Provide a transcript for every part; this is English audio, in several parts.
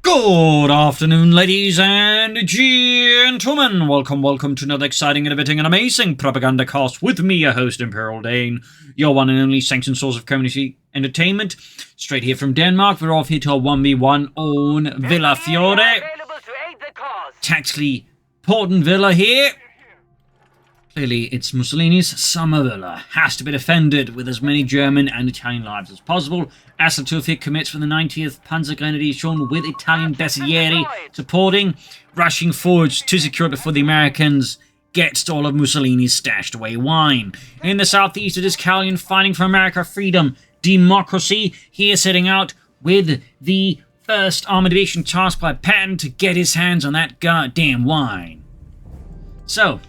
Good afternoon, ladies and gentlemen. Welcome to another exciting, innovating, and amazing Propagandacast with me, your host, Imperial Dane, your one and only sanctioned source of community entertainment. Straight here from Denmark, we're off here to a 1v1 on Villa Fiore. Tactically important villa here. Clearly, it's Mussolini's summer villa. Has to be defended with as many German and Italian lives as possible. As Lattouf here commits for the 90th Panzergrenadier Division with Italian Panzergrenadier supporting, rushing forwards to secure it before the Americans get all of Mussolini's stashed away wine. In the southeast, it is Calyon fighting for America, freedom, democracy. Here setting out with the 1st Armoured Division tasked by Patton to get his hands on that goddamn wine. So,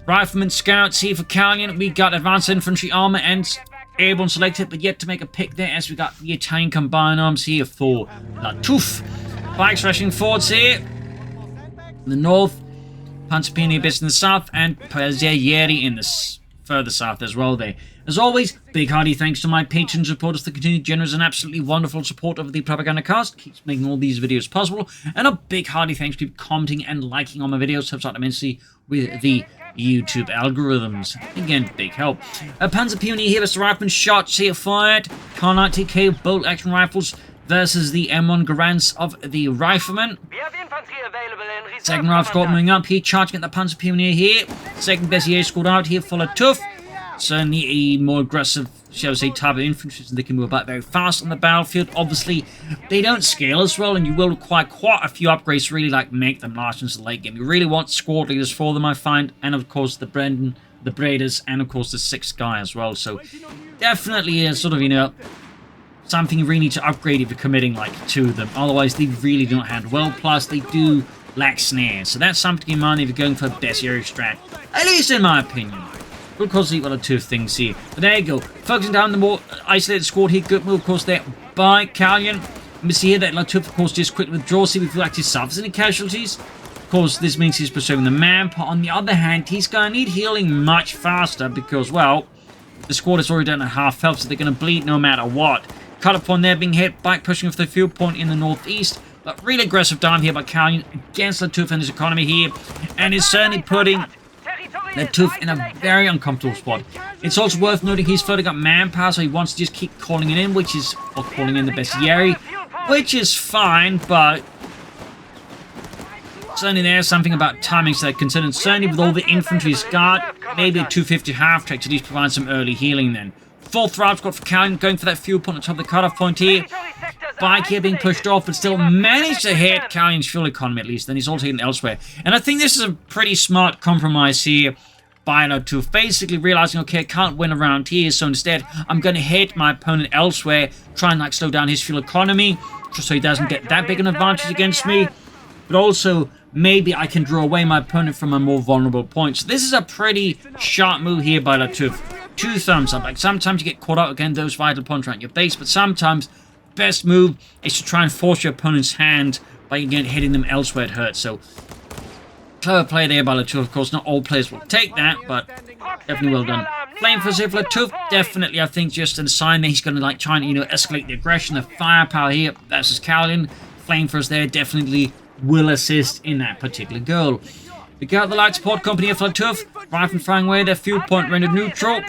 Rifleman Scouts here for Calyon. We got Advanced Infantry Armor and Airborne selected, but yet to make a pick there as we got the Italian Combined Arms here for Lattouf. Bikes rushing forwards here. In the north, Panzergrenadier bits in the south, and Panzergrenadier in the further south as well there. As always, big hearty thanks to my patron supporters, the continued generous and absolutely wonderful support of the Propagandacast. Keeps making all these videos possible. And a big hearty thanks to commenting and liking on my videos. Helps out immensely with the YouTube algorithms. Again, big help. Panzer Pioneer here, Mr. Rifleman shots here fired. Kar 90K bolt action rifles versus the M1 Garants of the Rifleman. Second Rifle Squad moving up here, charging at the Panzer Pioneer here. Second Bessier squad out here for Lattouf. Certainly a more aggressive, shall we say, type of infantry, so they can move about very fast on the battlefield. Obviously, they don't scale as well, and you will require quite a few upgrades to really make them last into the late game. You really want squad leaders for them, I find, and of course the Brendan, the Braders, and of course the 6th guy as well. So definitely a sort of, something you really need to upgrade if you're committing to them. Otherwise, they really don't handle well. Plus, they do lack snares, so that's something to keep in mind if you're going for a Bessier strat, at least in my opinion. Of course, equal to 2 things here. But there you go. Focusing down the more isolated squad here. Good move, of course, there by Calyon. We see here that Lattouf, of course, just quickly withdraws. See if he actually suffers any casualties. Of course, this means he's pursuing the manpower. On the other hand, he's going to need healing much faster because, well, the squad is already down at half health, so they're going to bleed no matter what. Cut upon there, being hit, bike pushing off the field point in the northeast. But really aggressive down here by Calyon against Lattouf and his economy here. And is certainly putting Lattouf in a very uncomfortable spot. It's also worth noting he's floating up manpower, so he wants to just keep calling it in, or calling in the Bessieri, which is fine, but certainly there's something about timing so considered. Certainly with all the infantry he's got, maybe a 250 half track to at least provide some early healing then. 4th Route Squad for Calyon, going for that fuel point on top of the cutoff point here. Bike here being pushed off, but still managed to hit Calyon's fuel economy at least. Then he's also hitting elsewhere. And I think this is a pretty smart compromise here by Lattouf. Basically realizing, okay, I can't win around here, so instead I'm going to hit my opponent elsewhere, try and slow down his fuel economy, just so he doesn't get that big an advantage against me. But also, maybe I can draw away my opponent from a more vulnerable point. So this is a pretty sharp move here by Lattouf. 2 thumbs up. Sometimes you get caught out against those vital points around your base, but sometimes best move is to try and force your opponent's hand by, again, hitting them elsewhere it hurts. So, clever play there by Lattouf. Of course, not all players will take that, but definitely well done. Flame for Lattouf, definitely, I think, just a sign that he's going to, try and, escalate the aggression, the firepower here. That's his Calyon. Flame for us there definitely will assist in that particular goal. We got the light support company of Lattouf. Rifle firing away, their fuel point rendered neutral.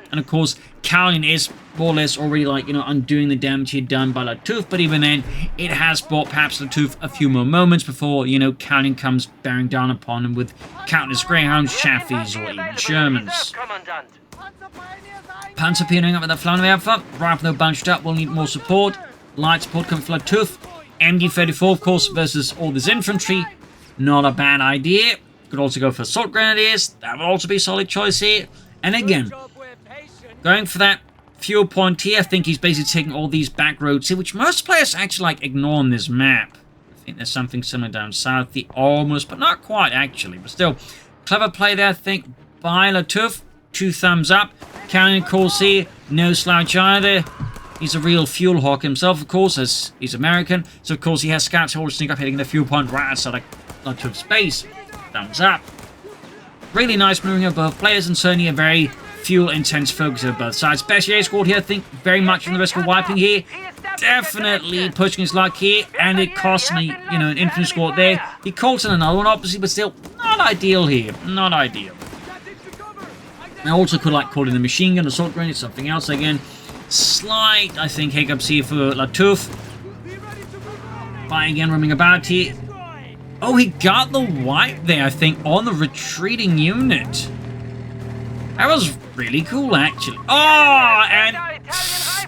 And of course, Calyon is more or less already, undoing the damage he'd done by Lattouf. But even then, it has bought perhaps Lattouf a few more moments before, Calyon comes bearing down upon him with countless Greyhounds, Chaffees, or even Shermans. Panzer Pioneering up with the flank alpha. Rifle though bunched up, will need more support. Light support coming for Lattouf. MD-34, of course, versus all this infantry. Not a bad idea. Could also go for assault grenadiers. That would also be a solid choice here. And again, going for that fuel point here, I think he's basically taking all these back roads here, which most players actually ignore on this map. I think there's something similar down south, almost, but not quite actually. But still, clever play there, I think, by Lattouf. 2 thumbs up. Calyon, of course, here, no slouch either. He's a real fuel hawk himself, of course, as he's American. So, of course, he has scouts who will sneak up, hitting the fuel point right outside Lattouf's base. Thumbs up. Really nice moving of both players, and certainly a very fuel-intense focus of both sides. Bessier squad here, I think, very much in the risk of wiping here. definitely pushing his luck here, and it cost me, you know, an infantry squad there. He calls in another one, obviously, but still not ideal here. Not ideal. I also could like call in a machine gun, assault grenade, something else again. Slight, I think, hiccups here for Lattouf. Fire again, roaming about here. Oh, he got the wipe there, I think, on the retreating unit. That was really cool, actually. Oh, and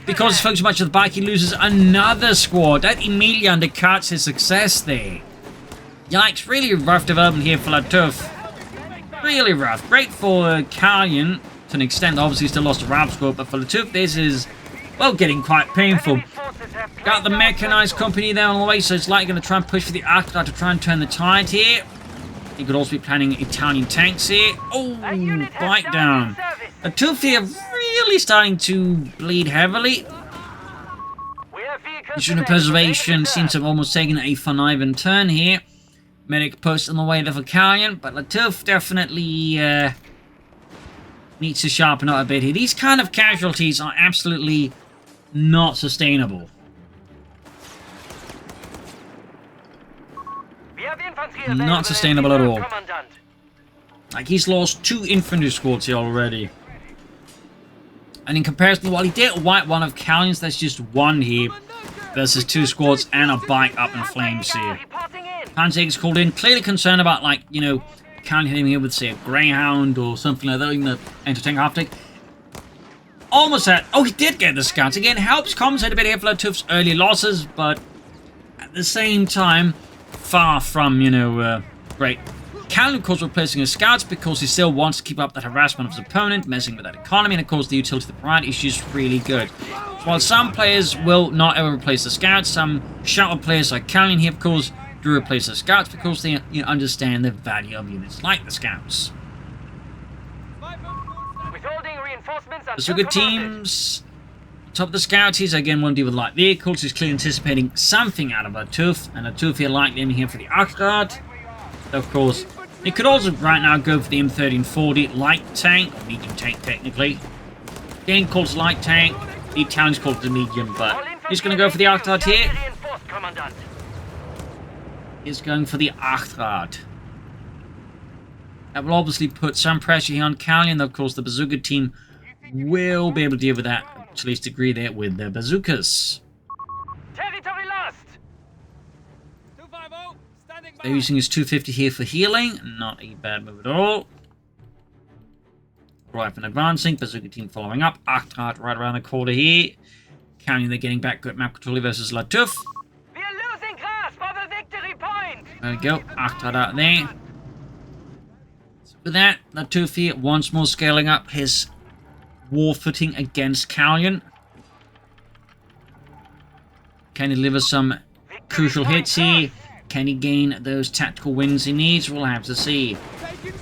because he focused much of the back, he loses another squad. That immediately undercuts his success there. Yikes, really rough development here for Lattouf. Really rough. Great for Calyon to an extent. Obviously, still lost a RAB score, but for Lattouf, this is, well, getting quite painful. Got the mechanized company there on the way, so it's likely going to try and push for the Arctic to try and turn the tide here. He could also be planning Italian tanks here. Oh, bite down. Lattouf here really starting to bleed heavily. Mission of preservation seems to have almost taken a fun turn here. Medic post on the way there for Calyon, but Lattouf definitely needs to sharpen up a bit here. These kind of casualties are absolutely not sustainable. Not sustainable at all. Like, he's lost 2 infantry squads here already. And in comparison, while he did wipe one of Calyon's, that's just 1 here versus 2 squads and a bike up in flames here. Panzergrenadier called in, clearly concerned about, like, you know, Calyon hitting here with, say, a Greyhound or something like that, even the anti-tank half-tank. Almost had... Oh, he did get the scouts. Again, helps compensate a bit here for Lattouf's early losses, but at the same time, far from, you know, great. Calyon, of course, replacing his scouts because he still wants to keep up that harassment of his opponent, messing with that economy, and of course the utility of the pride is just really good. So while some players will not ever replace the scouts, some shallow players like Calyon here, of course, do replace the scouts because they, you know, understand the value of units like the scouts. So good teams. Top of the scouts, he's again won't deal with light vehicles. He's clearly anticipating something out of Lattouf, and Lattouf here likely aiming here for the Arctic. Of course, he could also right now go for the M1340 light tank, or medium tank technically. Again, calls light tank. The Italians called the medium, but he's going to go for the Arctic here. He's going for the Arctic. That will obviously put some pressure here on Calyon. Of course, the bazooka team will be able to deal with that to a least degree there with their bazookas. Territory lost. 250, standing by. They're using his 250 here for healing. Not a bad move at all. Rifle advancing. Bazooka team following up. Arctic right around the corner here. Calyon, they're getting back good map control versus Lattouf. We are losing grasp of a victory point. There we go. Arctic out there. So with that, Lattouf here once more scaling up his war footing against Calyon. Can he deliver some crucial hits here? Can he gain those tactical wins he needs? We'll have to see.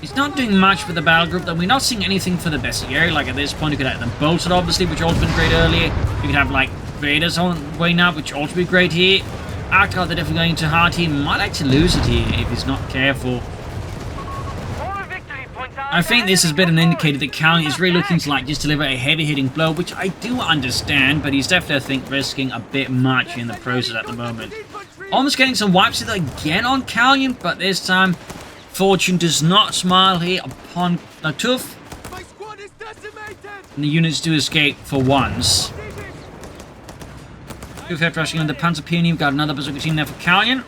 He's not doing much for the battle group, though. We're not seeing anything for the Bessieri. Like at this point, you could have them bolted, obviously, which also been great earlier. You could have like Raiders on the way now, which also be great here. Arctic, they're definitely going to hard. He might actually lose it here if he's not careful. I think this has been an indicator that Calyon is really looking to like just deliver a heavy-hitting blow, which I do understand, but he's definitely, I think, risking a bit much in the process at the moment. Almost getting some wipes again on Calyon, but this time, fortune does not smile here upon Lattouf. And the units do escape for once. USF rushing on the Panzer Peony. We've got another bazooka team there for Calyon.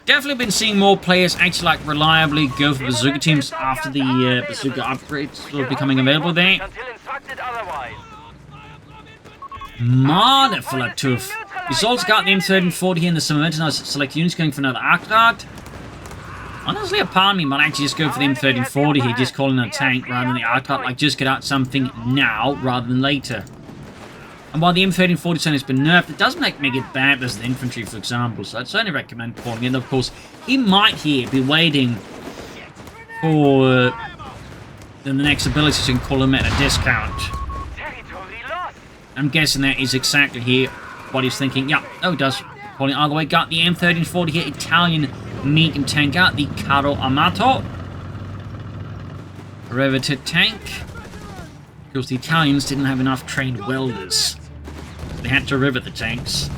Definitely been seeing more players actually like reliably go for bazooka teams after the bazooka upgrades sort of becoming available there. Murder for Lattouf. He's also got the M1340 here in the momentum. Now select units going for another Arctic. Honestly, a part of me might actually just go for the M1340 here, just calling it a tank rather than the Arctic. Like, just get out something now rather than later. And while the M1340 has been nerfed, it doesn't make it bad as the infantry, for example. So I'd certainly recommend calling it. Of course, he might here be waiting for the next ability so you can call him at a discount. I'm guessing that is exactly here what he's thinking. Yeah, oh, it does. Calling all the way. Got the M1340 here, Italian medium tank out, the Carro Amato. Riveted tank. Because the Italians didn't have enough trained welders. They had to rivet the tanks.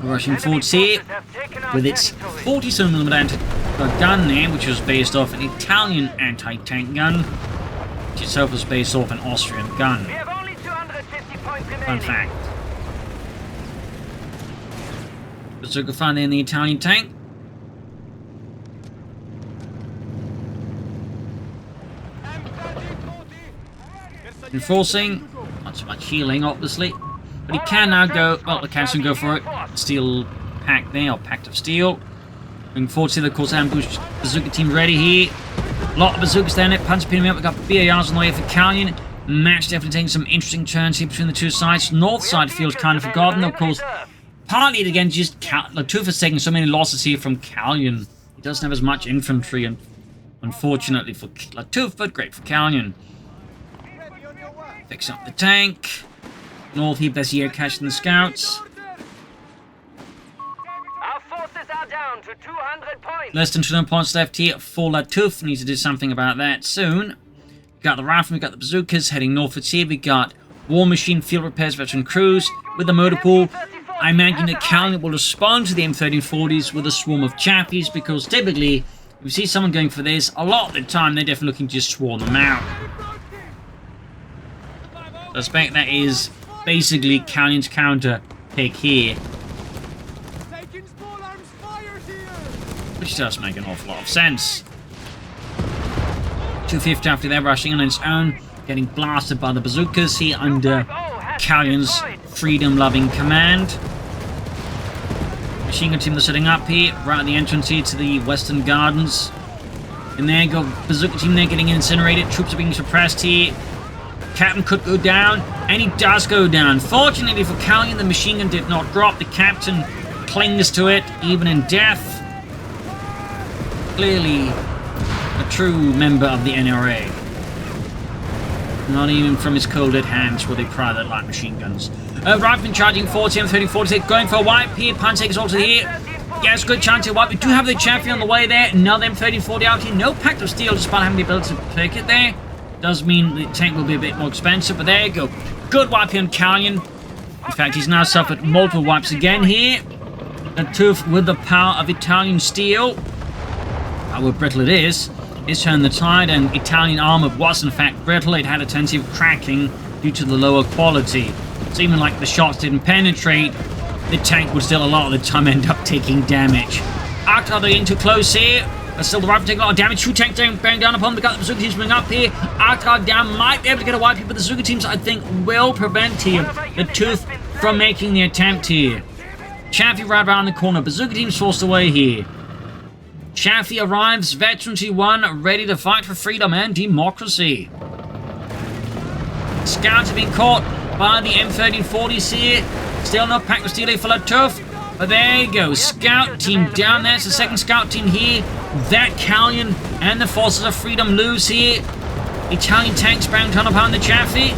Rushing forwards here with its 47mm anti-gun there, which was based off an Italian anti-tank gun, which itself was based off an Austrian gun. We have only 250 points remaining. Fun fact. Bazooka fire there in the Italian tank. Enforcing, not so much healing obviously, but he can now go, well the Council can go for it, steel pack there, or pact of steel. Moving forward to the course ambush, bazooka team ready here. A lot of bazookas down there, Panzer pinning up, we've got BARs on the way for Calyon. Match definitely taking some interesting turns here between the two sides. North side feels kind of forgotten, of course. Partly again, just Lattouf is taking so many losses here from Calyon. He doesn't have as much infantry, and unfortunately for Lattouf, but great for Calyon. Fix up the tank. North here, Bessier catching the scouts. Our forces are down to 200 points. Less than 200 points left here for Lattouf. Needs to do something about that soon. We got the riflemen, we got the bazookas heading northwards here. We got War Machine, Field Repairs, Veteran Crews with the motor pool. I imagine that Calyon will respond to the M1340s with a swarm of chappies, because typically, if you see someone going for this, a lot of the time they're definitely looking to just swarm them out. I suspect that is basically Calyon's counter pick here, which does make an awful lot of sense. 250 after they're rushing on its own, getting blasted by the bazookas here under Calyon's freedom-loving command. Machine gun team are setting up here, right at the entrance here to the Western Gardens. And there go bazooka team there getting incinerated. Troops are being suppressed here. Captain could go down, and he does go down. Fortunately for Calyon, the machine gun did not drop. The captain clings to it, even in death. Clearly a true member of the NRA. Not even from his cold dead hands will they pry their light machine guns. Rifleman charging forward, M1340, going for a wipe here. Panzer is also here. Yes, good chance to wipe. We do have the champion on the way there. Another M1340 out here. No pact of steel, despite having the ability to pick it there. Does mean the tank will be a bit more expensive, but there you go. Good wipe here on Calyon. In fact, he's now suffered multiple wipes again here. Lattouf, with the power of Italian steel, how brittle it is turned the tide, and Italian armor was in fact brittle. It had a tendency of cracking due to the lower quality. So even like the shots didn't penetrate, the tank would still a lot of the time end up taking damage. Artillery in too close here. But still the rifle taking a lot of damage. Two tanks bearing down upon them. We got the bazooka teams coming up here. Artillery down, might be able to get a wipe here, but the bazooka teams I think will prevent here Lattouf from making the attempt here. Chaffee right around the corner. Bazooka teams forced away here. Chaffee arrives, Veteran T1, ready to fight for freedom and democracy. Scouts have been caught by the M1340s here. Still no pack of steel for Lattouf. But there you go, scout team down there. It's the second scout team here. That Calyon and the forces of freedom lose here. Italian tanks bound down upon the Chaffee.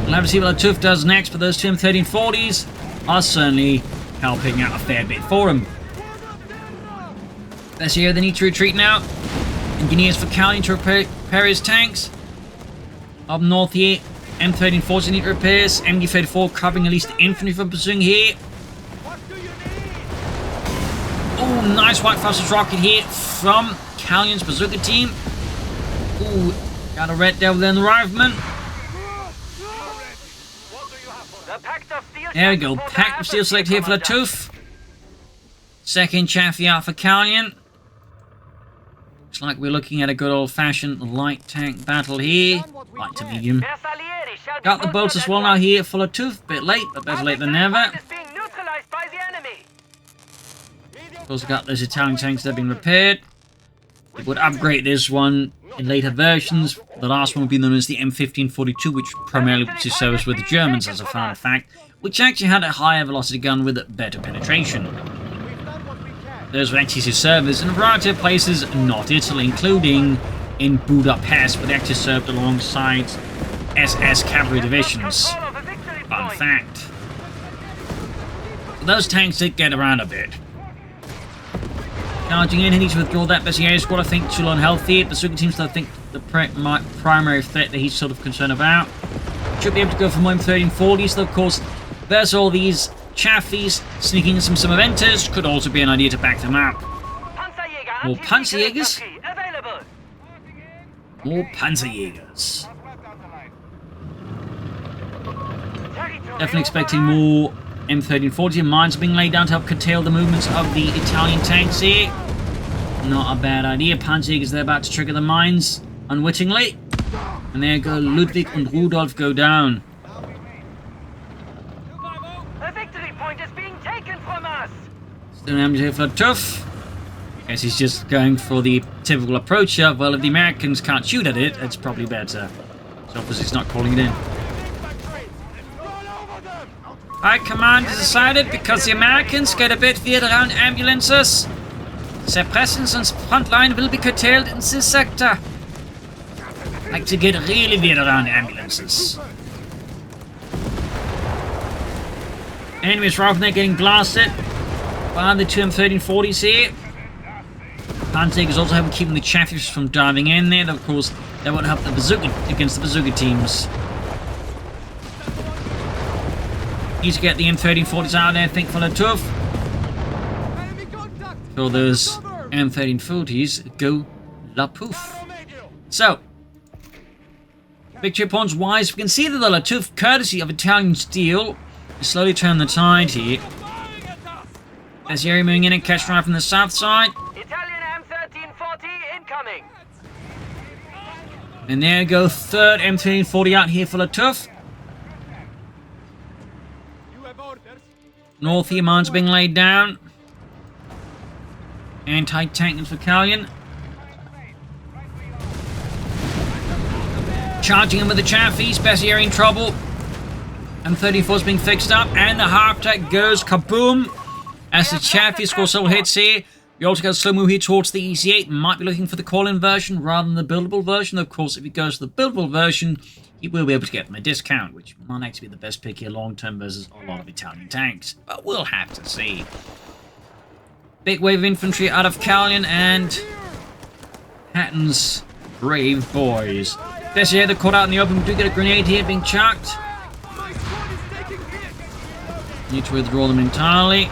We'll have to see what Lattouf does next, but those two M1340s are certainly helping out a fair bit for him. Let's hear they need to retreat now. Engineers for Calyon to repair his tanks. Up north here, M1340s need repairs. MD-34 covering at least the infantry for pursuing here. Oh, nice white fastest rocket here from Calyon's bazooka team. Ooh, got a red devil there in the rifleman. There we go, pack of steel select here for Lattouf. Second Chaffee out for Calyon. Looks like we're looking at a good old-fashioned light tank battle here. Light to medium. Got the bolts as well now here for Lattouf. Bit late, but better late than never. Also got those Italian tanks that have been repaired. They would upgrade this one in later versions. The last one would be known as the M1542, which primarily was to service with the Germans as a fun fact, which actually had a higher velocity gun with better penetration. Those were actually to service in a variety of places, not Italy, including in Budapest, but they actually served alongside SS cavalry divisions. Fun fact. Those tanks did get around a bit. Charging in, he needs to withdraw that Bessier squad, I think, too low on health here. Bazooka team's, I think, the primary threat that he's sort of concerned about. Should be able to go for more M1340s, though, of course, there's all these Chaffies sneaking in some Summerventers. Could also be an idea to back them up. More Panzerjägers? More Panzerjägers. Definitely expecting more M1340 and mines being laid down to help curtail the movements of the Italian tanks here. Not a bad idea. Panzerjägers, they're about to trigger the mines unwittingly. And there go Ludwig and Rudolf go down. A victory point is being taken from us. Still empty here for Lattouf. Guess he's just going for the typical approach of, well, if the Americans can't shoot at it, it's probably better. So obviously he's not calling it in. High command has decided, because the Americans get a bit weird around ambulances, their presence on Frontline will be curtailed in this sector. Like to get really weird around ambulances. Enemies right there getting blasted by the two M1340s here. Panzerjägers also helping keeping the Chaffies from diving in there. Of course, that won't help the bazooka against the bazooka teams. Need to get the M1340s out there, I think, for Lattouf. For those M1340s, go Lattouf. So, victory points wise, we can see that the Lattouf, courtesy of Italian steel, is slowly turning the tide here. As Yeri moving in and catch right from the south side. Italian M1340 incoming. And there go third M1340 out here for Lattouf. North here, mines being laid down. Anti-tank for Calyon. Charging him with the Chaffies, Bessier in trouble. M34's being fixed up, and the half tech goes kaboom. As the Chaffee score several hits here. We also got a slow move here towards the EC8. Might be looking for the call-in version rather than the buildable version. Of course, if he goes to the buildable version, he will be able to get them a discount, which might actually be the best pick here long-term versus a lot of Italian tanks. But we'll have to see. Big wave of infantry out of Calyon and Hatton's brave boys. Bessier, they're caught out in the open. We do get a grenade here being chucked. Need to withdraw them entirely.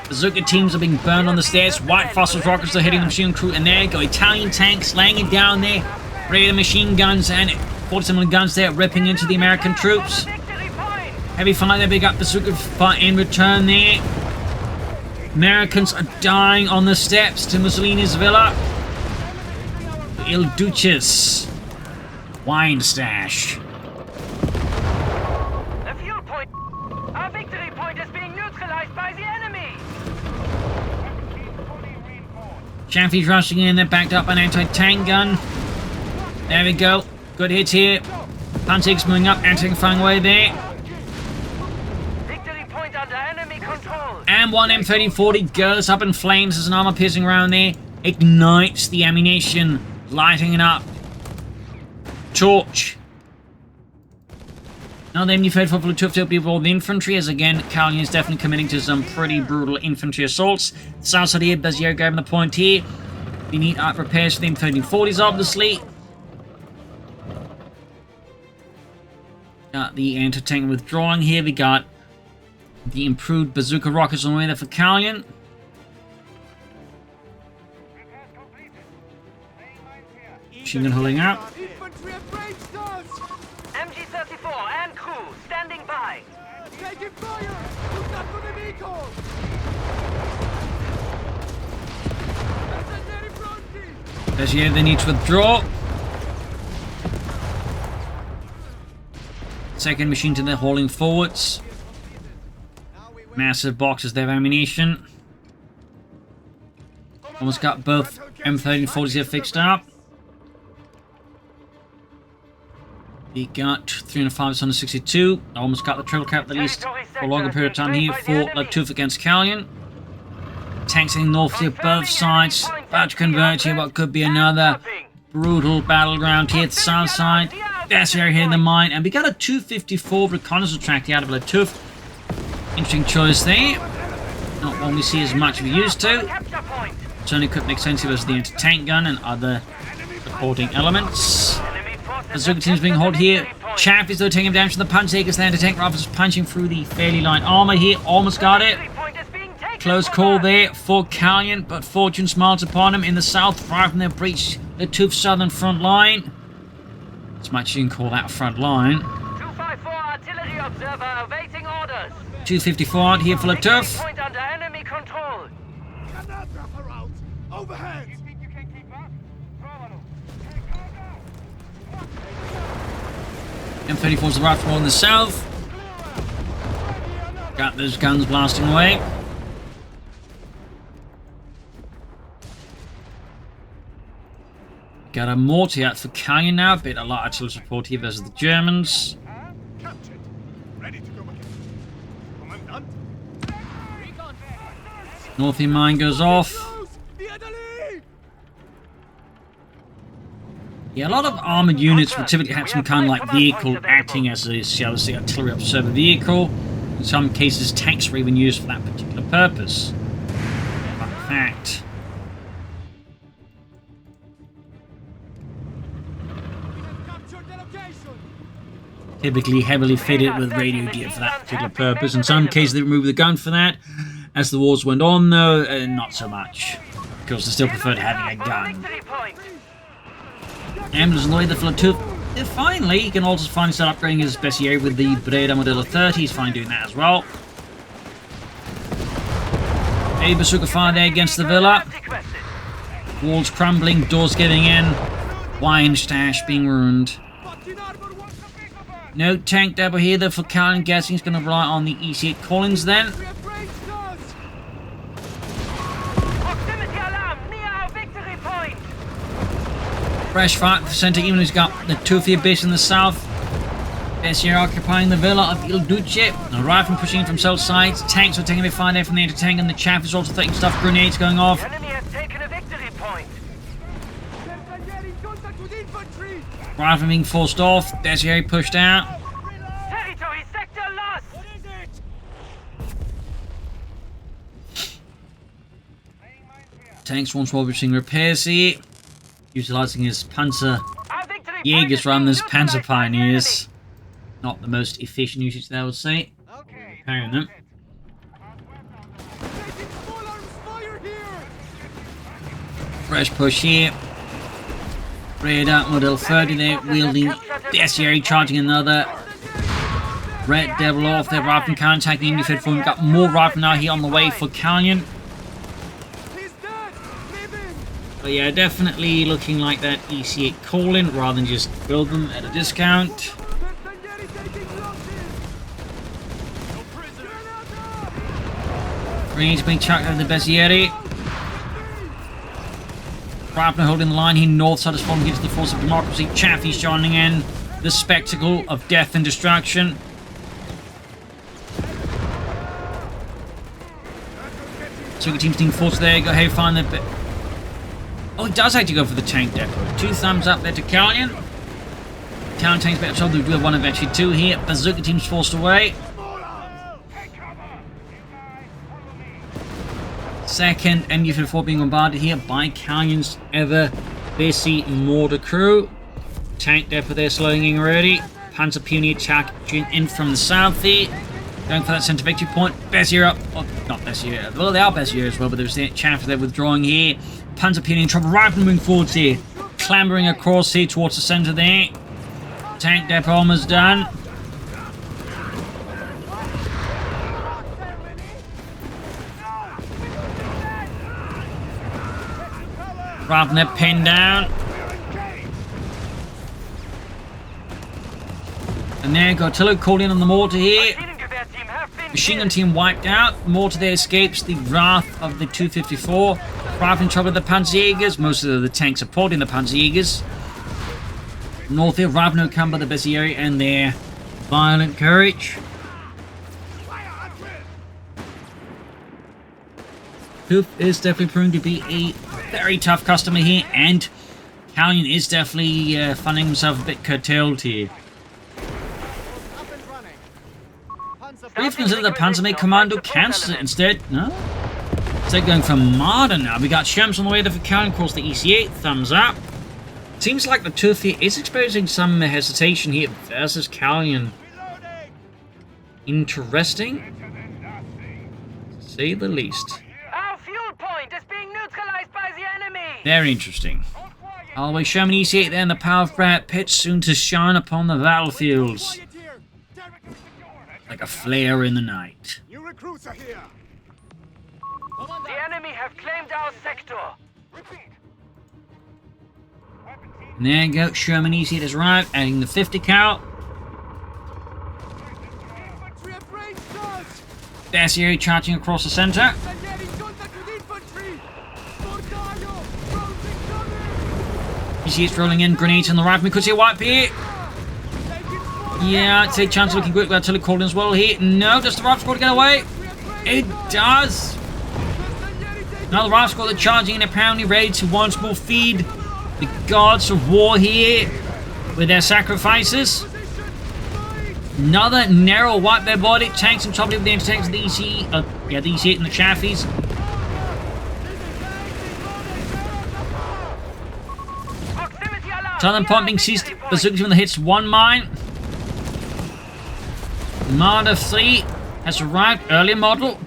Bazooka teams are being burned on the stairs. White phosphorus rockets are hitting the machine crew. And there you go. Italian tanks laying it down there. Ready the machine guns and 47 guns there ripping into the American troops. Heavy fire there. Big up bazooka fire in return there. Americans are dying on the steps to Mussolini's villa. Il Duces. Wine stash. A fuel point. Our victory point is being neutralized by the enemy. Chaffee's rushing in, they're backed up by an anti-tank gun. There we go. Good hit here. Panzer's moving up, anti-tank firing away there. Victory point under enemy control. And one M1340 goes up in flames as an armor piercing around there. Ignites the ammunition, lighting it up. Torch. Now then, you've heard for Lattouf to people the infantry, as again, Calyon is definitely committing to some pretty brutal infantry assaults. South side here, Bezier grabbing the point here. We need art repairs for the M1340s, obviously. Got the anti-tank withdrawing here. We got the improved bazooka rockets on the way there for Calyon. Machine gun holding out. MG-34 and crew standing by. Taking fire! Bezier, they need to withdraw. Second machine to the hauling forwards. Massive boxes there of ammunition. Almost got both M1340s here fixed up. We got 305, 162. Almost got the triple cap at least for a longer period of time here for Lattouf against Calyon. Tanks heading north here, both sides. About to converge here what could be another brutal battleground here at the south side. That's area here in the mine. And we got a 254 reconnaissance track out of Lattouf. Interesting choice there. Not one we see as much as we used to. Capture point. Certainly could make sense if it was the anti-tank gun and other supporting elements. Enemy forces Bazooka team's being held here. Chaff is though taking damage from the Panzergrenadiers. The anti-tank rifles punching through the fairly light armor here. Almost got it. Close call there for Calyon, but fortune smiles upon him in the south, far from their breach. Lattouf's southern front line. As much as you can call that front line. 254 artillery observer awaiting orders. 254 out here for Lattouf. Point under enemy control. Overhead! M34's the rifle in the south. Got those guns blasting away. Got a mortar out for Calyon now. Bit a lot of artillery support here versus the Germans. Captured. Ready to go again. Commandant. Northie mine goes off. Yeah, a lot of armored units will typically have some kind of like vehicle acting as a, shall we say, artillery observer vehicle. In some cases, tanks were even used for that particular purpose. Fun fact. Typically heavily fitted with radio gear for that particular purpose. In some cases, they removed the gun for that. As the wars went on, though, not so much. Because they still preferred having a gun. Ambulance and the Lattouf. Finally, he can also finally start upgrading his Bessier with the Breda Modelo 30. He's fine doing that as well. A bazooka fire there against the villa. Walls crumbling, doors giving in. Wine stash being ruined. No tank depot here though for Calyon. Guessing he's going to rely on the EC8 Collins then. Fresh fight for centre, even he's got the Tufia base in the south. Bessier occupying the villa of Il Duce. The rifle pushing in from south sides. Tanks are taking a bit fire there from the anti-tank, and the chaff is also taking stuff. Grenades going off. Enemy has taken a victory point. Rifle being forced off. Bessier pushed out. Territory sector lost. Tanks once more pushing repairs here. Utilising his Panzer Jägers rather than his Panzer Pioneers. Not the most efficient usage there, I would say. Repairing them. Fresh push here. Breda Model 30 there, wielding Bessier, charging another. Red Devil off there, rifle counter-attacking the Indifed form. Got more rifle now here on the way for Calyon. But yeah, definitely looking like that EC8 call-in rather than just build them at a discount. Grenades being chucked over the Bessieri. Rapner holding the line here, north side is falling into the force of democracy. Chaffee's joining in. The spectacle of death and destruction. So the team's being forced there. Go ahead, find the... Oh, he does actually go for the tank depot. 2 thumbs up there to Calyon. Calyon tank's better, so they'll do one eventually 2 here. Bazooka team's forced away. Second MU-54 being bombarded here by Calyon's ever busy mortar crew. Tank depot there slowing in already. Panzer Pioneer attacking in from the south here. Going for that centre victory point. Bessier up. Oh, not Bessier. Well, they are Bessier as well, but there's the chaff they're withdrawing here. Panzer Pioneer in trouble. Rifle moving forwards here. Clambering across here towards the centre there. Tank depot almost done. Rifle net pinned down. And there, got artillery called in on the mortar here. Machine gun team wiped out. Mortar there escapes the wrath of the 254. Rifle in trouble with the Panzerjägers. Most of the tanks supporting the Panzerjägers. North here, Rifle come by the Bessieri and their violent courage. Lattouf is definitely proving to be a very tough customer here, and Calyon is definitely finding himself a bit curtailed here. influence of the Panzergrenadier Commando cancels it instead. No? Instead going for Marder now. We got Shemps on the way there for Calyon, of course the EC8, thumbs up. Seems like Lattouf here is exposing some hesitation here versus Calyon. Interesting, to say the least. Our fuel point is being neutralized by the enemy. Very interesting. Always Sherman EC8 there in the power of Brad Pitt, soon to shine upon the battlefields. Like a flare in the night. New recruits are here. The enemy have claimed our sector. And there you go, Sherman EC8 has arrived, adding the 50 cal. Fiore charging across the center. EC8's rolling in, grenades on the right. We could see a wipe here. Yeah, I'd say chance looking quick. Artillery called in as well here. No, does the Rife Squad get away? It does. Now the Rife Squad are charging in, apparently ready to once more feed the gods of war here with their sacrifices. Another narrow wipe their body. Tanks on top of the anti-tanks of the the EC8 and the Chaffies. Southern Point being seized. Bazookas when the hits one mine. Marder 3 has arrived. Earlier model.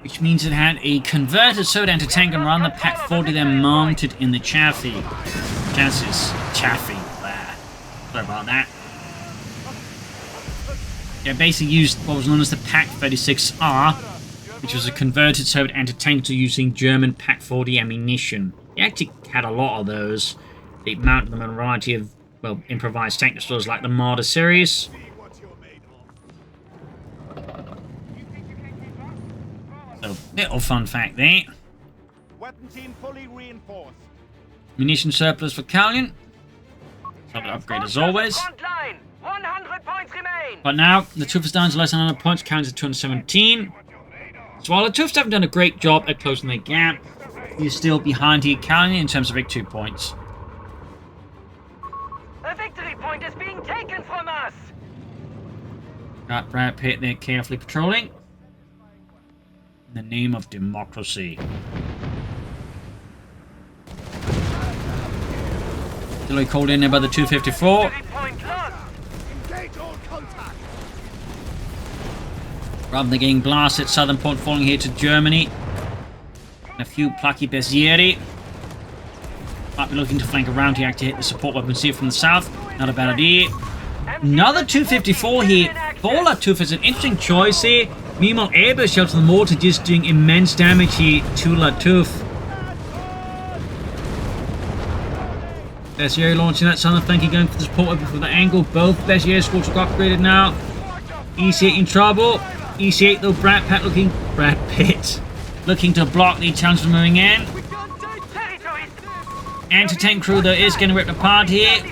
Which means it had a converted sword anti-tank and run the Pack 40 then mounted in the Chaffee. Chaffee. Sorry about that. Yeah, basically used what was known as the Pack 36R, which was a converted Soviet anti-tank to using German Pack 40 ammunition. They actually had a lot of those. They mounted them on a variety of, well, improvised tank destroyers like the Marder series. So, little fun fact there. Weapon team fully reinforced. Munition surplus for Calyon. Solid upgrade as always. Frontline, 100 points remain. But now, the Lattouf is down to less than 100 points, Calyon's at 217. So while the Lattoufs haven't done a great job at closing their gap, he's still behind here Calyon in terms of victory points. A victory point is being taken from us. Got Brad Pitt there carefully patrolling. In the name of democracy. Still called in there by the 254. Rather than getting blasted, Southern Point falling here to Germany. And a few plucky Bezieri. Might be looking to flank around here to hit the support weapons here from the south. Not a bad idea. Another 254 here. For Lattouf is an interesting choice here. Meanwhile, Air Shelter the mortar just doing immense damage here to Lattouf. Bezieri launching that southern flanking, going for the support weapon for the angle. Both Bezieri squads are upgraded now. EC8 in trouble. EC8 though, Brad Pitt looking to block the challenge from moving in. Anti-tank crew though is getting ripped apart here.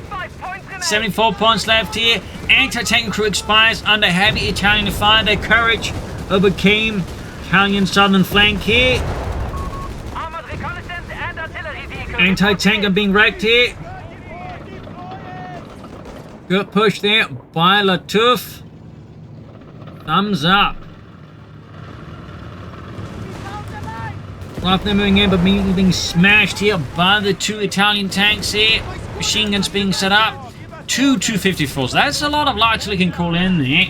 74 points left here. Anti-tank crew expires under heavy Italian fire. Their courage overcame Calyon's southern flank here. Anti-tank are being wrecked here. Good push there by Lattouf. Thumbs up. Right, they're moving in, but being smashed here by the two Italian tanks here. Machine guns being set up. Two 254s. That's a lot of lights we can call in there.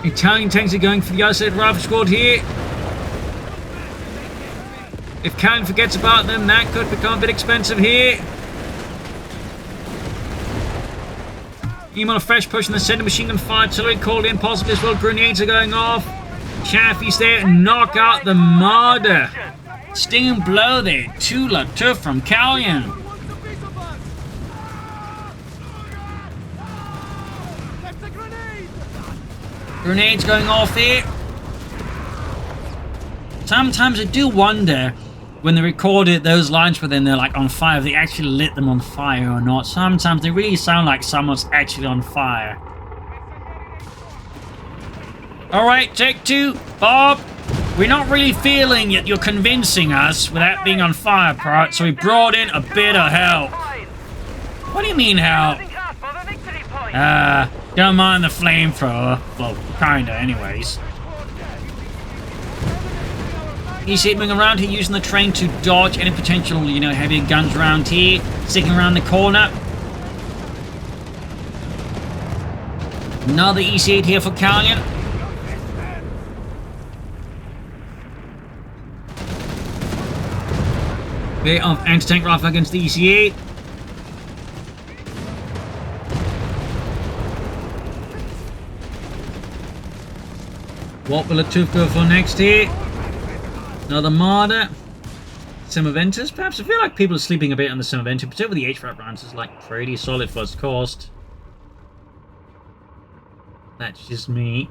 Italian tanks are going for the USF Rifle Squad here. If Calyon forgets about them, that could become a bit expensive here. Meanwhile, a fresh push in the center, machine gun fire, artillery called in, possibly as well. Grenades are going off. Chaffee's there, knock out the Marder. Stinging blow there to Lattouf from Calyon. Grenades going off here. Sometimes I do wonder when they recorded those lines where then they're like on fire, if they actually lit them on fire or not. Sometimes they really sound like someone's actually on fire. Alright, take two. Bob, we're not really feeling it. You're convincing us without being on fire part, so we brought in a bit of help. What do you mean help? Losing grasp of a victory point. Don't mind the flamethrower. Well, kinda anyways. You see it moving around here, using the train to dodge any potential, you know, heavier guns around here. Sticking around the corner. Another EC8 here for Calyon. Bit of anti-tank rifle against the EC8. What will Lattouf go for next here? Another Marder. Simoventus, perhaps? I feel like people are sleeping a bit on the Simoventus, particularly the HVAC rounds is like pretty solid first cost. That's just me.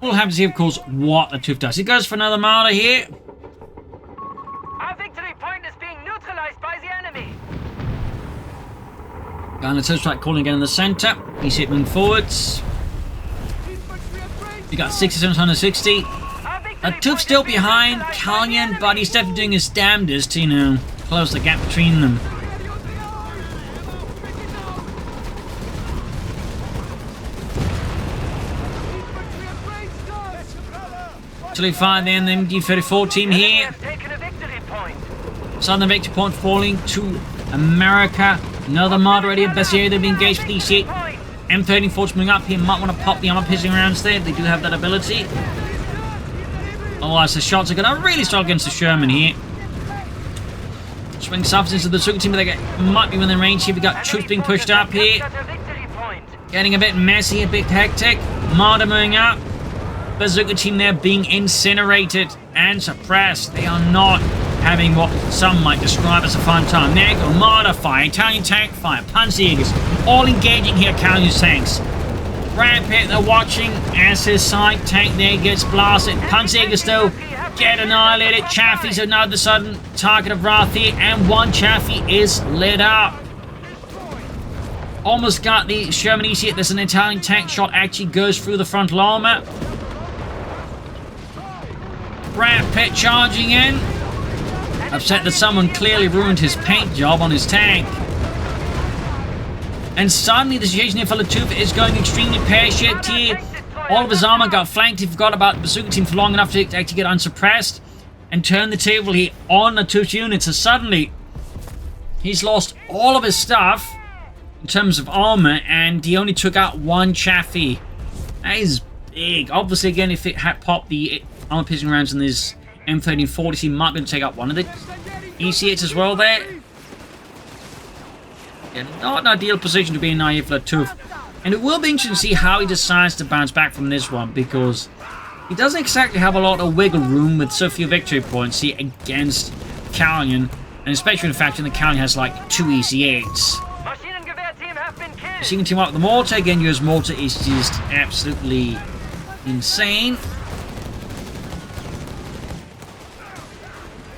We'll have to see, of course, what Lattouf does. He goes for another Marder here. Our victory point is being neutralized by the enemy. And the strike calling again in the center. He's hitting forwards. You got 6760. Lattouf still behind Calyon, but he's definitely doing his damnedest to, you know, close the gap between them. Actually, fire then the MD-34 team here. Southern victory point falling to America. Another Marder ready at best area. They've been engaged with the EC8. M34's moving up here. Might want to pop the armor piercing rounds there. They do have that ability. Otherwise, the shots are going to really struggle against the Sherman here. Swing substance to the Bazooka team, but they might be within range here. We got troops being pushed up here. Getting a bit messy, a bit hectic. Marder moving up. Bazooka team there being incinerated and suppressed. They are not having what some might describe as a fun time. There you go, Marder fire, Italian tank fire, Panzergrenadiers, all engaging here, Calyon's tanks. Brad Pitt, they're watching as his side tank there gets blasted. Panzergrenadiers though get annihilated. Chaffees are now the sudden target of wrath here, and one Chaffee is lit up. Almost got the Sherman EC. There's an Italian tank shot actually goes through the frontal armor. Brad Pitt charging in. Upset that someone clearly ruined his paint job on his tank. And suddenly the situation here for Lattouf is going extremely pear-shaped here. All of his armor got flanked. He forgot about the Bazooka team for long enough to actually get unsuppressed and turn the table here on Lattouf's unit. So suddenly he's lost all of his stuff in terms of armor, and he only took out one Chaffee. That is big. Obviously, again, if it had popped the armor piercing rounds in this M1340, he might be able to take out one of the EC8s as well there. Yeah, not an ideal position to be in naive Lattouf. And it will be interesting to see how he decides to bounce back from this one, because he doesn't exactly have a lot of wiggle room with so few victory points here against Calyon, and especially in the fact that Calyon has like 2 EC8s. So you can team up with the mortar. Again, yours mortar is just absolutely insane.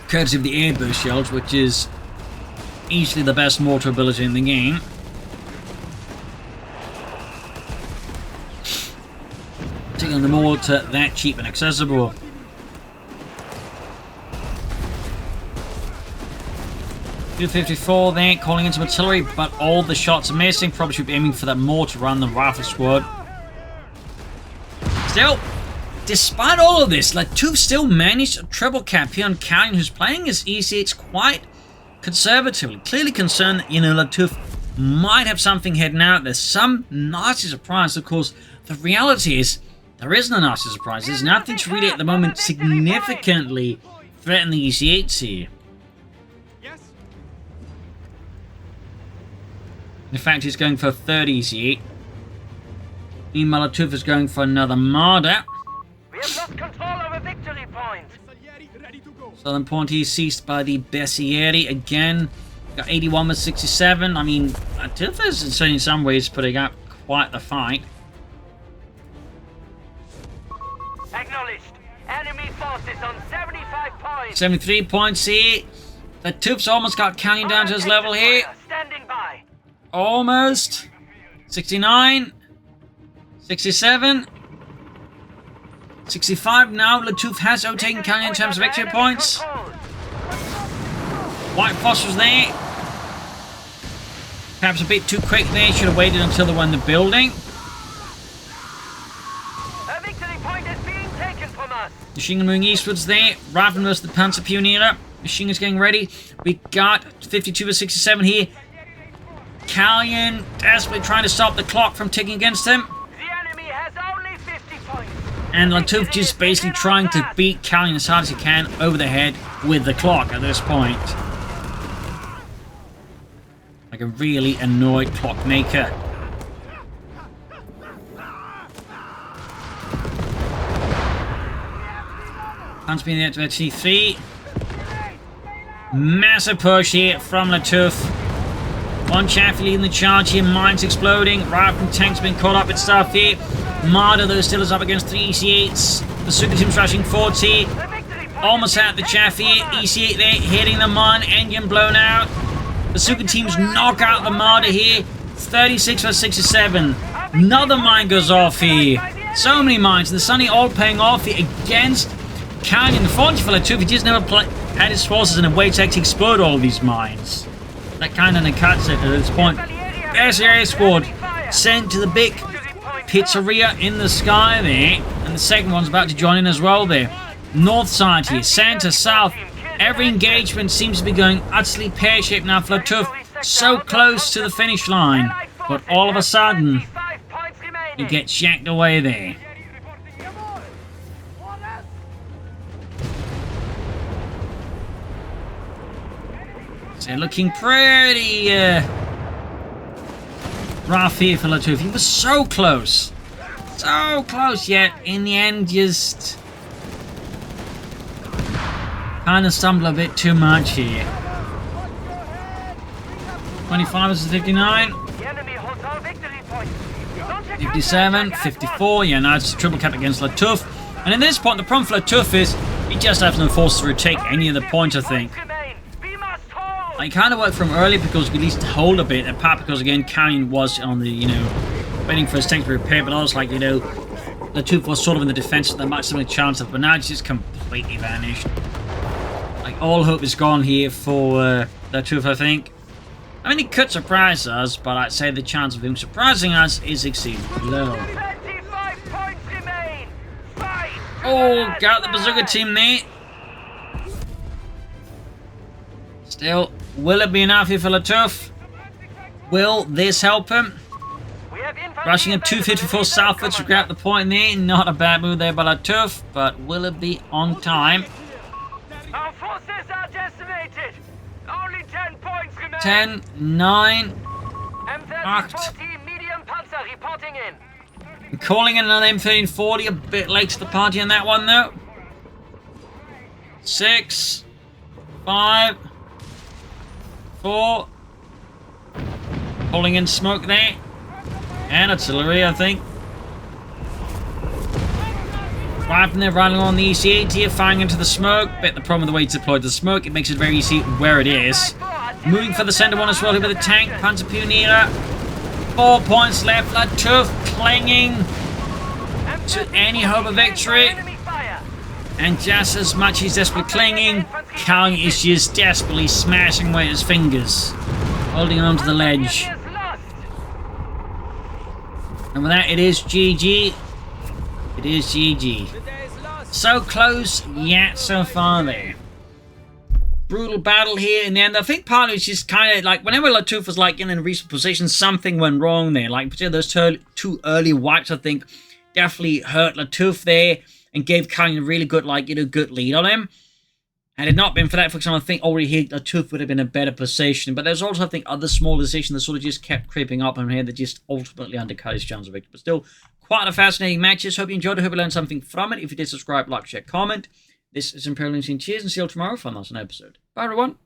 Courtesy of the airburst shells, which is easily the best mortar ability in the game. Taking the mortar that cheap and accessible. .254 there, calling in some artillery, but all the shots are missing. Probably should be aiming for that mortar around the rifle squad. Still, despite all of this, Lattouf still managed a triple cap here on Calyon, who's playing his EC8s quite conservatively. Clearly concerned that, you know, Lattouf might have something heading out. There's some nasty surprise. Of course, the reality is there isn't a nasty surprise. There's nothing to really at the moment significantly threaten the EC8s here. In fact, he's going for a third EC8. Meanwhile, Lattouf is going for another Marder. We have lost control over victory point. Southern point here seized by the Bessieri again. Got 81 with 67. I mean, Lattouf is in some ways putting up quite the fight. Acknowledged. Enemy forces on 75 points. 73 points here. Lattouf's almost got Calyon down to his level here. Standing by. Almost. 69. 67. 65 now. Lattouf has overtaken Calyon in terms of victory points. White Phosphorus there. Perhaps a bit too quick there. Should have waited until they were in the building. A victory point is being taken from us. Machine gun moving eastwards there. Rifle versus the Panzer Pioneer. Machine gun's getting ready. We got 52 to 67 here. Calyon desperately trying to stop the clock from ticking against him. The enemy has only 50 points. And Lattouf just basically trying to beat Calyon as hard as he can over the head with the clock at this point. Like a really annoyed clockmaker. Panzer being there to T3. Massive push here from Lattouf. One Chaffee leading the charge here. Mines exploding. Rifle and tanks being caught up with stuff here. Marder, though, still is up against 3 EC8s. The Super Team's rushing 40. Almost at the Chaffee. EC8 there, hitting the mine. Engine blown out. The Super Teams knock out the Marder here. 36 for 67. Another mine goes off here. So many mines. And the Sunny all paying off here against Calyon. Unfortunately for Lattouf, he just never had his forces in a way to actually explode all these mines. That kind of cuts it at this point. There's the air squad sent to the big pizzeria in the sky there. And the second one's about to join in as well there. North side here, center, south. Every engagement seems to be going utterly pear-shaped now for Lattouf. So close to the finish line. But all of a sudden, he gets yanked away there. So looking pretty rough here for Lattouf. He was so close. So close, yet in the end just kind of stumbled a bit too much here. 25 versus 59. 57, 54. Yeah, now it's a triple cap against Lattouf. And at this point, the problem for Lattouf is he just has no force to retake any of the points, I think. I kind of worked from early because we at least hold a bit, apart because again Calyon was on the, waiting for his tank to repair, but I was like, Lattouf was sort of in the defense with a maximum chance of, but now it's just completely vanished. Like, all hope is gone here for Lattouf, I think. I mean, he could surprise us, but I'd say the chance of him surprising us is exceedingly low. Oh, got the bazooka team there. Still, will it be enough here for Lattouf? Will this help him? Rushing at 254 southwards to grab the point there. Not a bad move there by Lattouf, but will it be on time? Our forces are decimated. Only 10 points remain. 10, 9, M1340 medium panzer reporting in. I'm calling in another M1340. A bit late to the party on that one though. 6, 5, 4. Pulling in smoke there. And artillery, I think. Right there, running on the EC8 here, firing into the smoke. But the problem with the way it's deployed the smoke, it makes it very easy where it is. Moving for the center one as well here with the tank. Panzer Pioneer. 4 points left. Lattouf clinging to any hope of victory. And just as much he's desperately clinging, Calyon is just desperately smashing away his fingers, holding on to the ledge. And with that, it is GG. It is GG. So close, yet so far there. Brutal battle here in the end. I think partly it's just kind of like, whenever Lattouf was like in a recent position, something went wrong there. Like, particularly those two early wipes, I think, definitely hurt Lattouf there and gave Calyon a really good, good lead on him. Had it not been for that, for example, I think already here Lattouf would have been in a better position. But there's also, I think, other small decisions that sort of just kept creeping up on here that just ultimately undercut his chance of victory. But still, quite a fascinating matches. Hope you enjoyed it. Hope you learned something from it. If you did, subscribe, like, share, comment. This is Imperial Instinct. Cheers, and see you all tomorrow for another episode. Bye, everyone.